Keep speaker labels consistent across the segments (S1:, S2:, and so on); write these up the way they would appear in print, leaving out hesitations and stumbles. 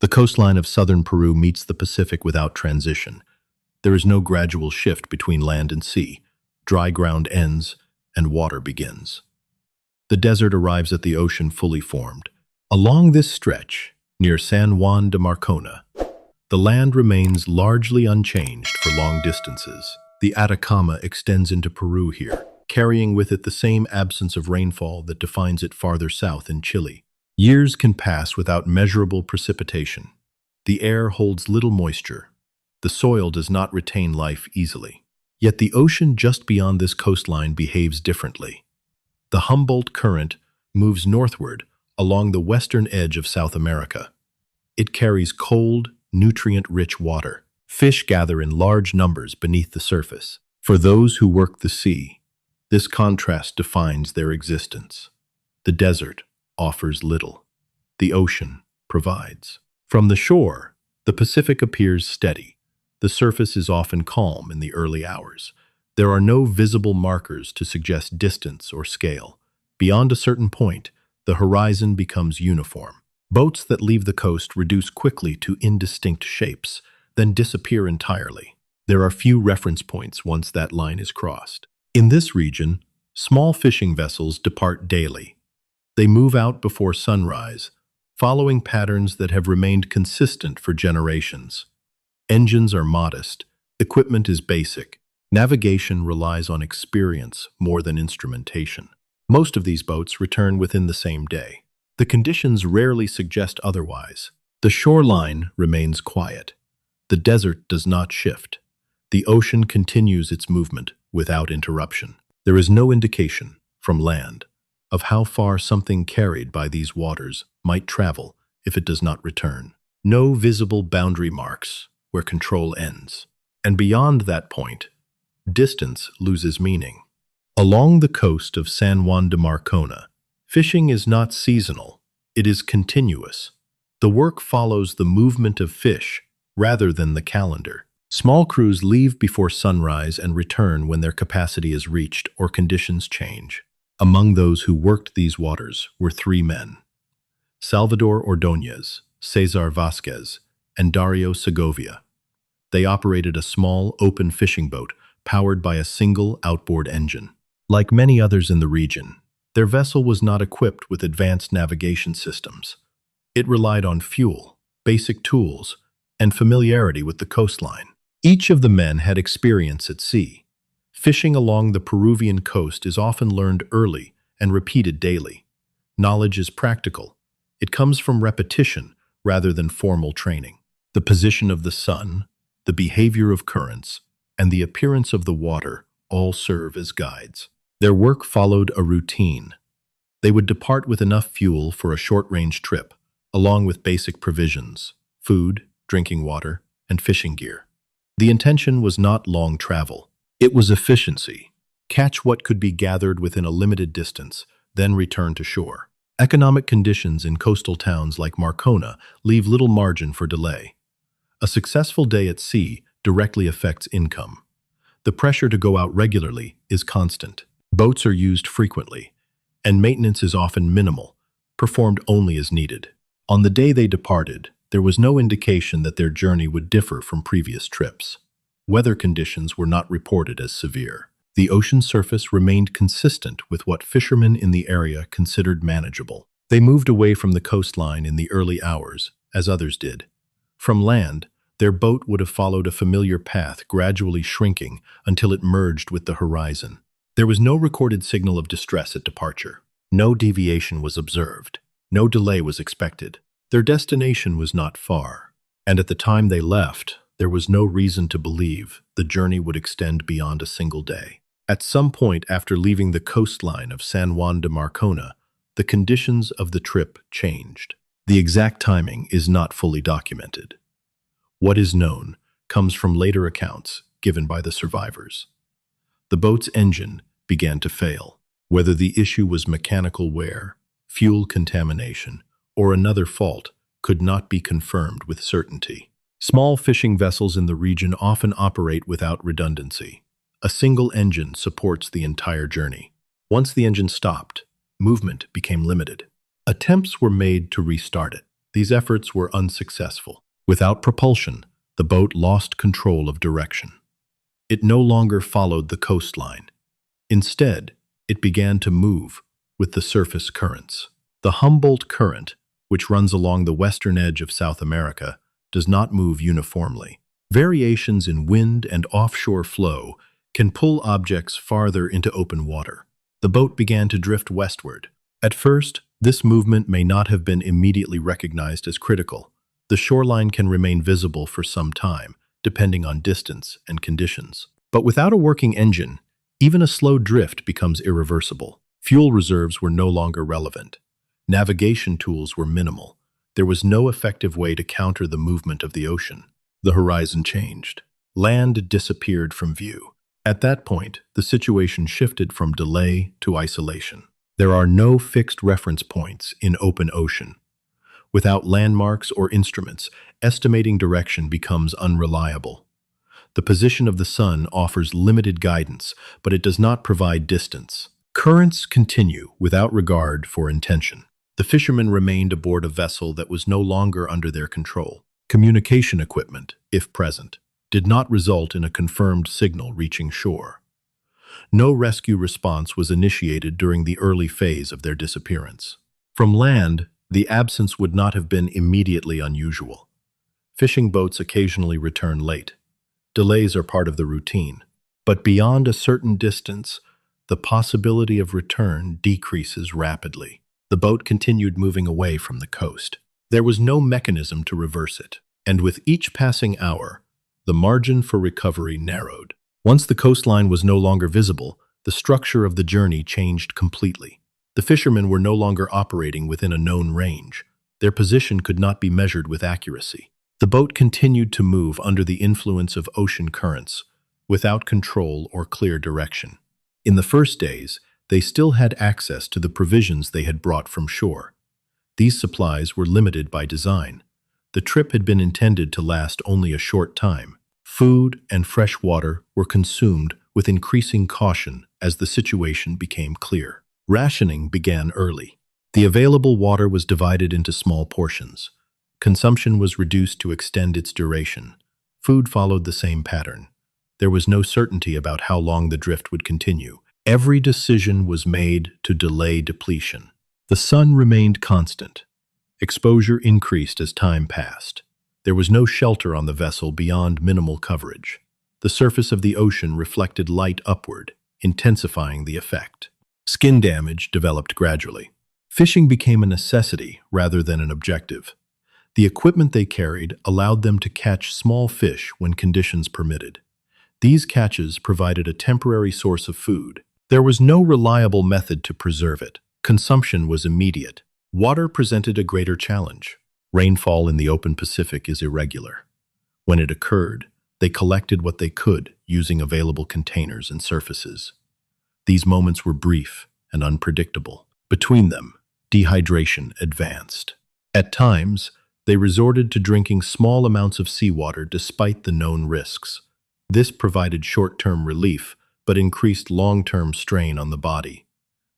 S1: The coastline of southern Peru meets the Pacific without transition. There is no gradual shift between land and sea. Dry ground ends, and water begins. The desert arrives at the ocean fully formed. Along this stretch, near San Juan de Marcona, the land remains largely unchanged for long distances. The Atacama extends into Peru here, carrying with it the same absence of rainfall that defines it farther south in Chile. Years can pass without measurable precipitation. The air holds little moisture. The soil does not retain life easily. Yet the ocean just beyond this coastline behaves differently. The Humboldt Current moves northward along the western edge of South America. It carries cold, nutrient-rich water. Fish gather in large numbers beneath the surface. For those who work the sea, this contrast defines their existence. The desert offers little. The ocean provides. From the shore, the Pacific appears steady. The surface is often calm in the early hours. There are no visible markers to suggest distance or scale. Beyond a certain point, the horizon becomes uniform. Boats that leave the coast reduce quickly to indistinct shapes, then disappear entirely. There are few reference points once that line is crossed. In this region, small fishing vessels depart daily. They move out before sunrise, following patterns that have remained consistent for generations. Engines are modest, equipment is basic, navigation relies on experience more than instrumentation. Most of these boats return within the same day. The conditions rarely suggest otherwise. The shoreline remains quiet. The desert does not shift. The ocean continues its movement without interruption. There is no indication, from land, of how far something carried by these waters might travel if it does not return. No visible boundary marks where control ends. And beyond that point, distance loses meaning. Along the coast of San Juan de Marcona, fishing is not seasonal, it is continuous. The work follows the movement of fish rather than the calendar. Small crews leave before sunrise and return when their capacity is reached or conditions change. Among those who worked these waters were 3 men: Salvador Ordóñez, Cesar Vázquez, and Dario Segovia. They operated a small, open fishing boat powered by a single outboard engine. Like many others in the region, their vessel was not equipped with advanced navigation systems. It relied on fuel, basic tools, and familiarity with the coastline. Each of the men had experience at sea. Fishing along the Peruvian coast is often learned early and repeated daily. Knowledge is practical. It comes from repetition rather than formal training. The position of the sun, the behavior of currents, and the appearance of the water all serve as guides. Their work followed a routine. They would depart with enough fuel for a short-range trip, along with basic provisions, food, drinking water, and fishing gear. The intention was not long travel. It was efficiency. Catch what could be gathered within a limited distance, then return to shore. Economic conditions in coastal towns like Marcona leave little margin for delay. A successful day at sea directly affects income. The pressure to go out regularly is constant. Boats are used frequently, and maintenance is often minimal, performed only as needed. On the day they departed, there was no indication that their journey would differ from previous trips. Weather conditions were not reported as severe. The ocean surface remained consistent with what fishermen in the area considered manageable. They moved away from the coastline in the early hours, as others did. From land, their boat would have followed a familiar path, gradually shrinking until it merged with the horizon. There was no recorded signal of distress at departure. No deviation was observed. No delay was expected. Their destination was not far, and at the time they left, there was no reason to believe the journey would extend beyond a single day. At some point after leaving the coastline of San Juan de Marcona, the conditions of the trip changed. The exact timing is not fully documented. What is known comes from later accounts given by the survivors. The boat's engine began to fail. Whether the issue was mechanical wear, fuel contamination, or another fault could not be confirmed with certainty. Small fishing vessels in the region often operate without redundancy. A single engine supports the entire journey. Once the engine stopped, movement became limited. Attempts were made to restart it. These efforts were unsuccessful. Without propulsion, the boat lost control of direction. It no longer followed the coastline. Instead, it began to move with the surface currents. The Humboldt Current, which runs along the western edge of South America, does not move uniformly. Variations in wind and offshore flow can pull objects farther into open water. The boat began to drift westward. At first, this movement may not have been immediately recognized as critical. The shoreline can remain visible for some time, depending on distance and conditions. But without a working engine, even a slow drift becomes irreversible. Fuel reserves were no longer relevant. Navigation tools were minimal. There was no effective way to counter the movement of the ocean. The horizon changed. Land disappeared from view. At that point, the situation shifted from delay to isolation. There are no fixed reference points in open ocean. Without landmarks or instruments, estimating direction becomes unreliable. The position of the sun offers limited guidance, but it does not provide distance. Currents continue without regard for intention. The fishermen remained aboard a vessel that was no longer under their control. Communication equipment, if present, did not result in a confirmed signal reaching shore. No rescue response was initiated during the early phase of their disappearance. From land, the absence would not have been immediately unusual. Fishing boats occasionally return late. Delays are part of the routine. But beyond a certain distance, the possibility of return decreases rapidly. The boat continued moving away from the coast. There was no mechanism to reverse it, and with each passing hour, the margin for recovery narrowed. Once the coastline was no longer visible, the structure of the journey changed completely. The fishermen were no longer operating within a known range. Their position could not be measured with accuracy. The boat continued to move under the influence of ocean currents, without control or clear direction. In the first days, they still had access to the provisions they had brought from shore. These supplies were limited by design. The trip had been intended to last only a short time. Food and fresh water were consumed with increasing caution as the situation became clear. Rationing began early. The available water was divided into small portions. Consumption was reduced to extend its duration. Food followed the same pattern. There was no certainty about how long the drift would continue. Every decision was made to delay depletion. The sun remained constant. Exposure increased as time passed. There was no shelter on the vessel beyond minimal coverage. The surface of the ocean reflected light upward, intensifying the effect. Skin damage developed gradually. Fishing became a necessity rather than an objective. The equipment they carried allowed them to catch small fish when conditions permitted. These catches provided a temporary source of food. There was no reliable method to preserve it. Consumption was immediate. Water presented a greater challenge. Rainfall in the open Pacific is irregular. When it occurred, they collected what they could using available containers and surfaces. These moments were brief and unpredictable. Between them, dehydration advanced. At times, they resorted to drinking small amounts of seawater despite the known risks. This provided short-term relief, but increased long-term strain on the body.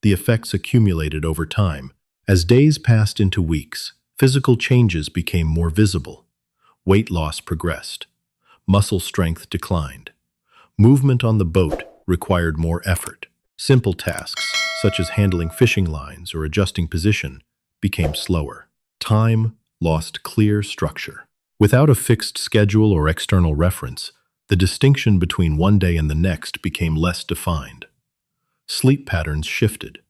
S1: The effects accumulated over time. As days passed into weeks, physical changes became more visible. Weight loss progressed. Muscle strength declined. Movement on the boat required more effort. Simple tasks, such as handling fishing lines or adjusting position, became slower. Time lost clear structure. Without a fixed schedule or external reference, the distinction between one day and the next became less defined. Sleep patterns shifted.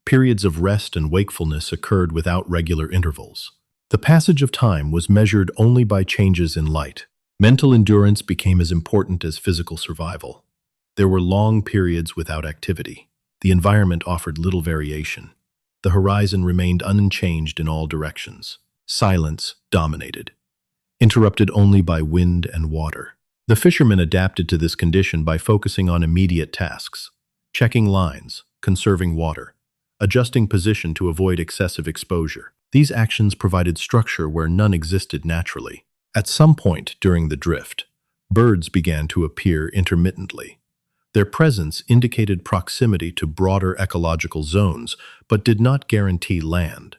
S1: Periods of rest and wakefulness occurred without regular intervals. The passage of time was measured only by changes in light. Mental endurance became as important as physical survival. There were long periods without activity. The environment offered little variation. The horizon remained unchanged in all directions. Silence dominated, interrupted only by wind and water. The fishermen adapted to this condition by focusing on immediate tasks, checking lines, conserving water, adjusting position to avoid excessive exposure. These actions provided structure where none existed naturally. At some point during the drift, birds began to appear intermittently. Their presence indicated proximity to broader ecological zones, but did not guarantee land.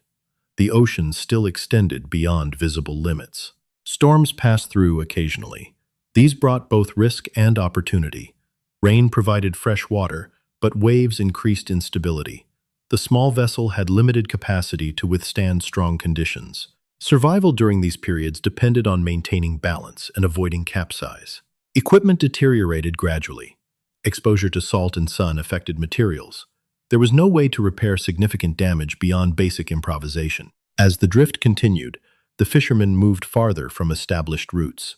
S1: The ocean still extended beyond visible limits. Storms passed through occasionally. These brought both risk and opportunity. Rain provided fresh water, but waves increased instability. The small vessel had limited capacity to withstand strong conditions. Survival during these periods depended on maintaining balance and avoiding capsize. Equipment deteriorated gradually. Exposure to salt and sun affected materials. There was no way to repair significant damage beyond basic improvisation. As the drift continued, the fishermen moved farther from established routes.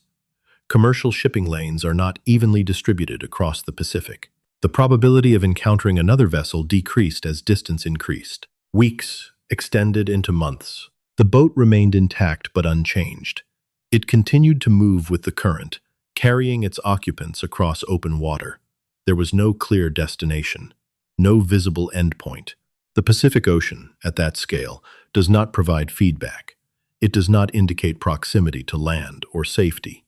S1: Commercial shipping lanes are not evenly distributed across the Pacific. The probability of encountering another vessel decreased as distance increased. Weeks extended into months. The boat remained intact but unchanged. It continued to move with the current, carrying its occupants across open water. There was no clear destination, no visible endpoint. The Pacific Ocean, at that scale, does not provide feedback. It does not indicate proximity to land or safety.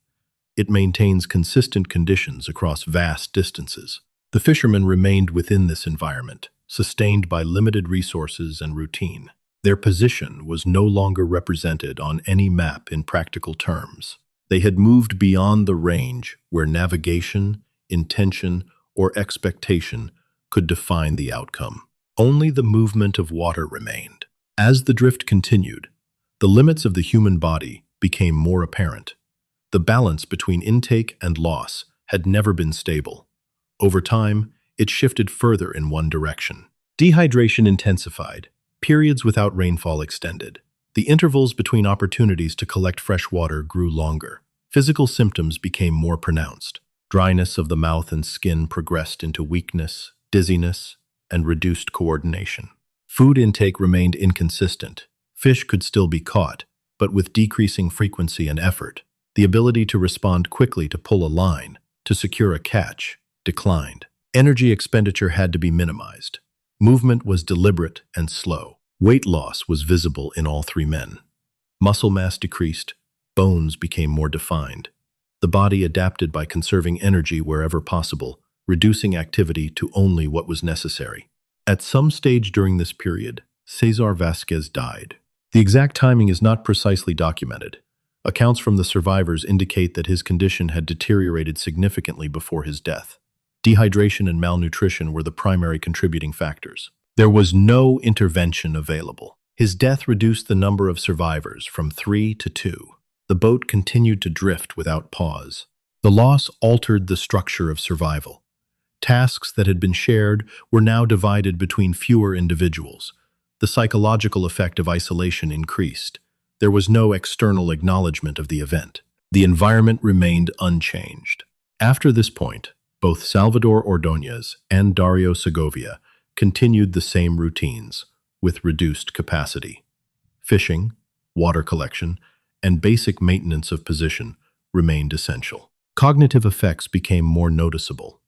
S1: It maintains consistent conditions across vast distances. The fishermen remained within this environment, sustained by limited resources and routine. Their position was no longer represented on any map in practical terms. They had moved beyond the range where navigation, intention, or expectation could define the outcome. Only the movement of water remained. As the drift continued, the limits of the human body became more apparent. The balance between intake and loss had never been stable. Over time, it shifted further in one direction. Dehydration intensified. Periods without rainfall extended. The intervals between opportunities to collect fresh water grew longer. Physical symptoms became more pronounced. Dryness of the mouth and skin progressed into weakness, dizziness, and reduced coordination. Food intake remained inconsistent. Fish could still be caught, but with decreasing frequency and effort. The ability to respond quickly to pull a line, to secure a catch, declined. Energy expenditure had to be minimized. Movement was deliberate and slow. Weight loss was visible in all three men. Muscle mass decreased, bones became more defined. The body adapted by conserving energy wherever possible, reducing activity to only what was necessary. At some stage during this period, Cesar Vasquez died. The exact timing is not precisely documented. Accounts from the survivors indicate that his condition had deteriorated significantly before his death. Dehydration and malnutrition were the primary contributing factors. There was no intervention available. His death reduced the number of survivors from 3 to 2. The boat continued to drift without pause. The loss altered the structure of survival. Tasks that had been shared were now divided between fewer individuals. The psychological effect of isolation increased. There was no external acknowledgement of the event. The environment remained unchanged. After this point, both Salvador Ordóñez and Dario Segovia continued the same routines, with reduced capacity. Fishing, water collection, and basic maintenance of position remained essential. Cognitive effects became more noticeable.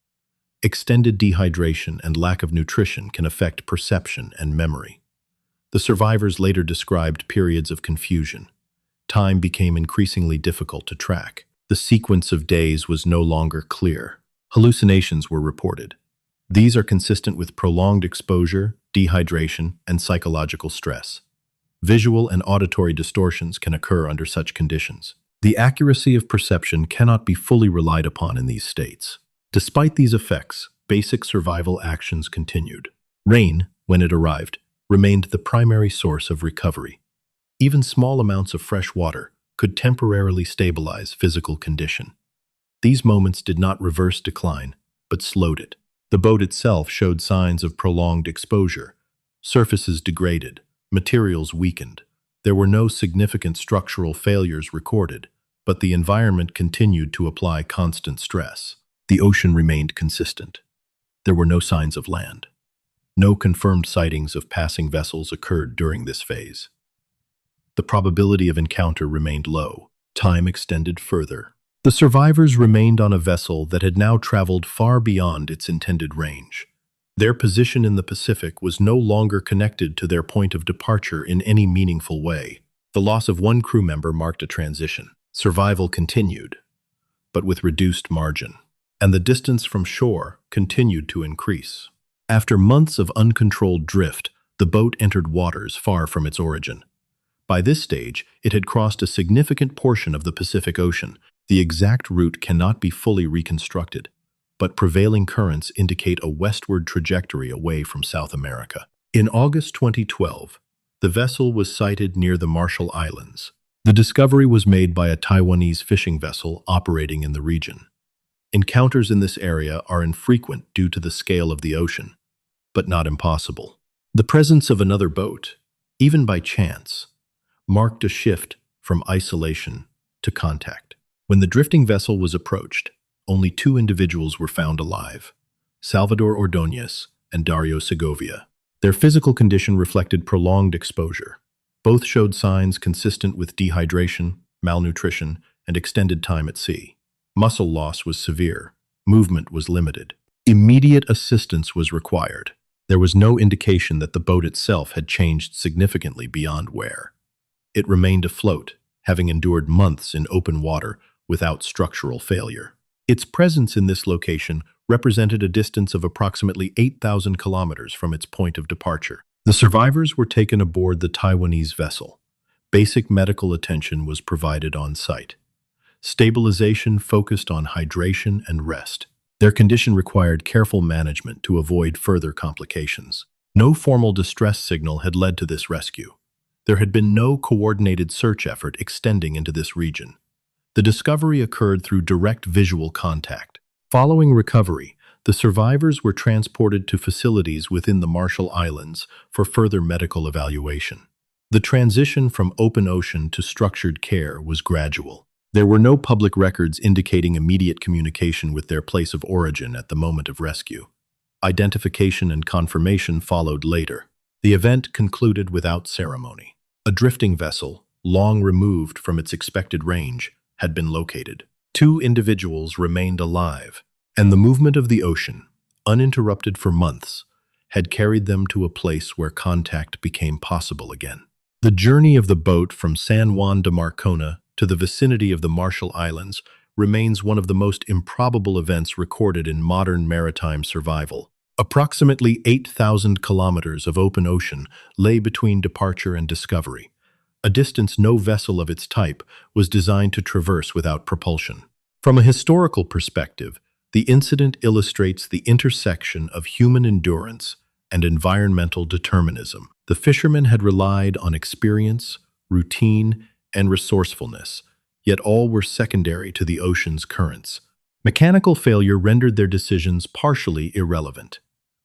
S1: Extended dehydration and lack of nutrition can affect perception and memory. The survivors later described periods of confusion. Time became increasingly difficult to track. The sequence of days was no longer clear. Hallucinations were reported. These are consistent with prolonged exposure, dehydration, and psychological stress. Visual and auditory distortions can occur under such conditions. The accuracy of perception cannot be fully relied upon in these states. Despite these effects, basic survival actions continued. Rain, when it arrived, remained the primary source of recovery. Even small amounts of fresh water could temporarily stabilize physical condition. These moments did not reverse decline, but slowed it. The boat itself showed signs of prolonged exposure. Surfaces degraded, materials weakened. There were no significant structural failures recorded, but the environment continued to apply constant stress. The ocean remained consistent. There were no signs of land. No confirmed sightings of passing vessels occurred during this phase. The probability of encounter remained low. Time extended further. The survivors remained on a vessel that had now traveled far beyond its intended range. Their position in the Pacific was no longer connected to their point of departure in any meaningful way. The loss of one crew member marked a transition. Survival continued, but with reduced margin, and the distance from shore continued to increase. After months of uncontrolled drift, the boat entered waters far from its origin. By this stage, it had crossed a significant portion of the Pacific Ocean. The exact route cannot be fully reconstructed, but prevailing currents indicate a westward trajectory away from South America. In August 2012, the vessel was sighted near the Marshall Islands. The discovery was made by a Taiwanese fishing vessel operating in the region. Encounters in this area are infrequent due to the scale of the ocean, but not impossible. The presence of another boat, even by chance, marked a shift from isolation to contact. When the drifting vessel was approached, only two individuals were found alive: Salvador Ordóñez and Dario Segovia. Their physical condition reflected prolonged exposure. Both showed signs consistent with dehydration, malnutrition, and extended time at sea. Muscle loss was severe. Movement was limited. Immediate assistance was required. There was no indication that the boat itself had changed significantly beyond wear. It remained afloat, having endured months in open water without structural failure. Its presence in this location represented a distance of approximately 8,000 kilometers from its point of departure. The survivors were taken aboard the Taiwanese vessel. Basic medical attention was provided on site. Stabilization focused on hydration and rest. Their condition required careful management to avoid further complications. No formal distress signal had led to this rescue. There had been no coordinated search effort extending into this region. The discovery occurred through direct visual contact. Following recovery, the survivors were transported to facilities within the Marshall Islands for further medical evaluation. The transition from open ocean to structured care was gradual. There were no public records indicating immediate communication with their place of origin at the moment of rescue. Identification and confirmation followed later. The event concluded without ceremony. A drifting vessel, long removed from its expected range, had been located. Two individuals remained alive, and the movement of the ocean, uninterrupted for months, had carried them to a place where contact became possible again. The journey of the boat from San Juan de Marcona to the vicinity of the Marshall Islands remains one of the most improbable events recorded in modern maritime survival. Approximately 8,000 kilometers of open ocean lay between departure and discovery, a distance no vessel of its type was designed to traverse without propulsion. From a historical perspective, the incident illustrates the intersection of human endurance and environmental determinism. The fishermen had relied on experience, routine, and resourcefulness, yet all were secondary to the ocean's currents. Mechanical failure rendered their decisions partially irrelevant.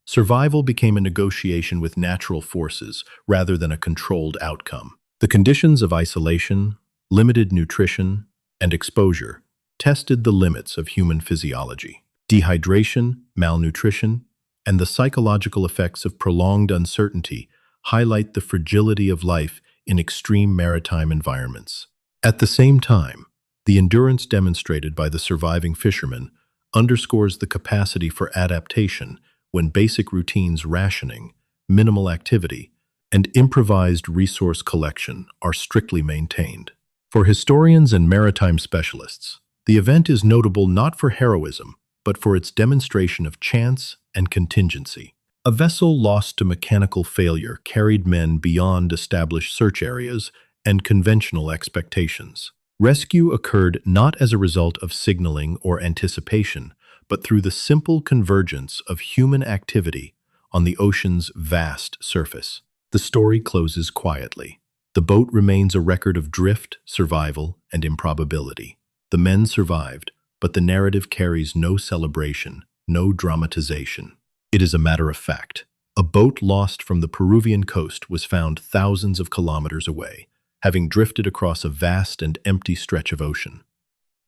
S1: Survival became a negotiation with natural forces rather than a controlled outcome. The conditions of isolation, limited nutrition, and exposure tested the limits of human physiology. Dehydration, malnutrition, and the psychological effects of prolonged uncertainty highlight the fragility of life in extreme maritime environments. At the same time, the endurance demonstrated by the surviving fishermen underscores the capacity for adaptation when basic routines, rationing, minimal activity, and improvised resource collection are strictly maintained. For historians and maritime specialists, the event is notable not for heroism, but for its demonstration of chance and contingency. A vessel lost to mechanical failure carried men beyond established search areas and conventional expectations. Rescue occurred not as a result of signaling or anticipation, but through the simple convergence of human activity on the ocean's vast surface. The story closes quietly. The boat remains a record of drift, survival, and improbability. The men survived, but the narrative carries no celebration, no dramatization. It is a matter of fact. A boat lost from the Peruvian coast was found thousands of kilometers away, having drifted across a vast and empty stretch of ocean.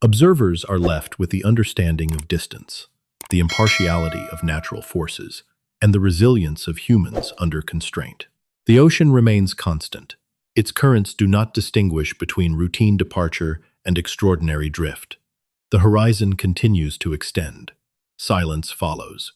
S1: Observers are left with the understanding of distance, the impartiality of natural forces, and the resilience of humans under constraint. The ocean remains constant. Its currents do not distinguish between routine departure and extraordinary drift. The horizon continues to extend. Silence follows.